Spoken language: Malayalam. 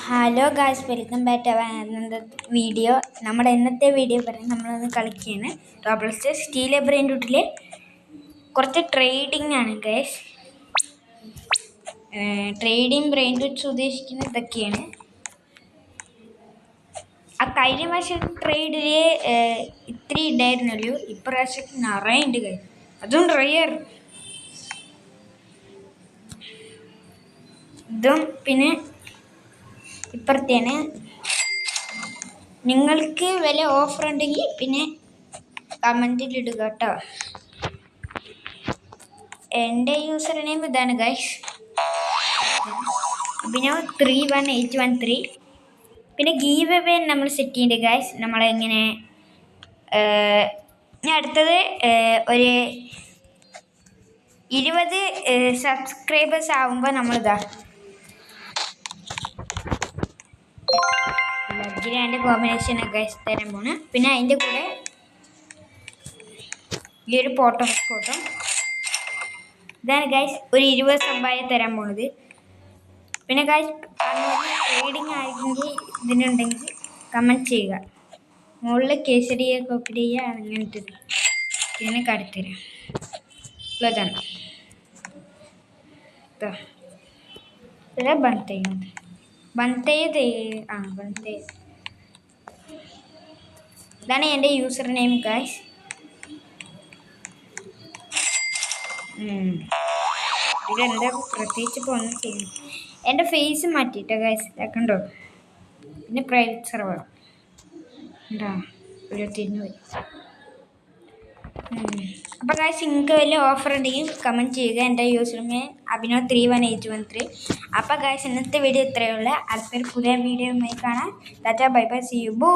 Hello guys, welcome back to another video. നമ്മുടെ ഇന്നത്തെ വീഡിയോ പറയാൻ നമ്മളൊന്ന് കളിക്കുകയാണ് റോബ്ലോക്സ് സ്റ്റീൽ ബ്രെയിൻ റൂട്ടിൽ കുറച്ച് ട്രേഡിംഗ് ആണ് ഗായ്സ്. ട്രേഡിംഗ് ബ്രെയിൻ റൂട്ട്സ് ഉദ്ദേശിക്കുന്നത് ഇതൊക്കെയാണ്. ആ കഴിഞ്ഞ പ്രാവശ്യം ട്രേഡിൽ ഇത്ര ഉണ്ടായിരുന്നല്ലോ, ഇപ്രാവശ്യം നിറയെ ഉണ്ട് ഗായ്സ്. അതും റയർ. ഇതും പിന്നെ ഇപ്പുറത്തേന് നിങ്ങൾക്ക് വില ഓഫർ ഉണ്ടെങ്കിൽ പിന്നെ കമൻറ്റിൽ ഇടുക കേട്ടോ. എൻ്റെ യൂസർ നെയിം ഇതാണ് ഗൈസ്. പിന്നെ 31813. പിന്നെ ഗീവ് അവേ നമ്മൾ സെറ്റ് ചെയ്യുന്നുണ്ട് ഗൈസ്. നമ്മളെങ്ങനെ ഞാൻ അടുത്തത് ഒരു 20 സബ്സ്ക്രൈബേഴ്സ് ആകുമ്പോൾ നമ്മളിതാ ഗ്രാൻഡ് കോമ്പിനേഷൻ ഗൈസ് തരാൻ പോണ്. പിന്നെ അതിൻ്റെ കൂടെ ഈ ഒരു ഫോട്ടോ ഇതാണ് ഗൈസ്, ഒരു 20 സംഭാവന തരാൻ പോണത്. പിന്നെ ഗൈസ് ട്രേഡിങ് ആയിരുന്നെങ്കിൽ ഇതിനുണ്ടെങ്കിൽ കമൻറ്റ് ചെയ്യുക. മുകളിൽ കേസരിയ കൊക്കടിയ അങ്ങനത്തെ ഇതിനെ കടത്തരാം. ഇതാണ് ഇതാണ് എൻ്റെ യൂസർ നെയിം ഗൈസ്. ഇതെന്താ പ്രത്യേകിച്ച് ഇപ്പോൾ ഒന്നും ചെയ്യുന്നു. എൻ്റെ ഫേസ് മാറ്റിയിട്ടോ ഗൈസ്, കണ്ടോ. പിന്നെ പ്രൈവറ്റ് സെർവർ ഉണ്ടോ, ഒരു തിരിഞ്ഞു. അപ്പോൾ ഗൈസ് നിങ്ങൾക്ക് വലിയ ഓഫർ ഉണ്ടെങ്കിൽ കമൻറ്റ് ചെയ്യുക. എൻ്റെ യൂസർ നെയിം അഭിനവ് 31813. അപ്പോൾ ഗൈസ് ഇന്നത്തെ വീഡിയോ ഇത്രയേ ഉള്ളൂ. അടുത്തൊരു പുതിയ വീഡിയോയുമായി കാണാം. Tata bye bye, see you, ബൂ.